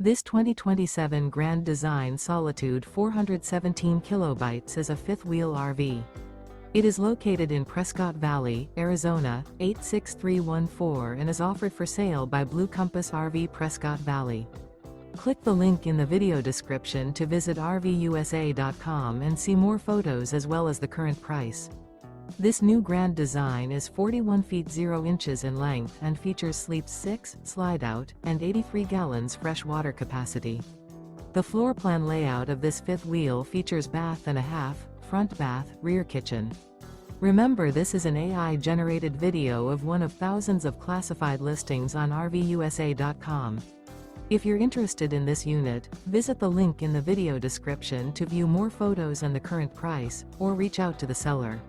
This 2027 Grand Design Solitude 417 kilobytes is a fifth-wheel RV. It is located in Prescott Valley, Arizona, 86314 and is offered for sale by Blue Compass RV Prescott Valley. Click the link in the video description to visit RVUSA.com and see more photos as well as the current price. This new Grand Design is 41 feet 0 inches in length and features sleeps 6, slide-out, and 83 gallons fresh water capacity. The floor plan layout of this fifth wheel features bath and a half, front bath, rear kitchen. Remember, this is an AI-generated video of one of thousands of classified listings on RVUSA.com. If you're interested in this unit, visit the link in the video description to view more photos and the current price, or reach out to the seller.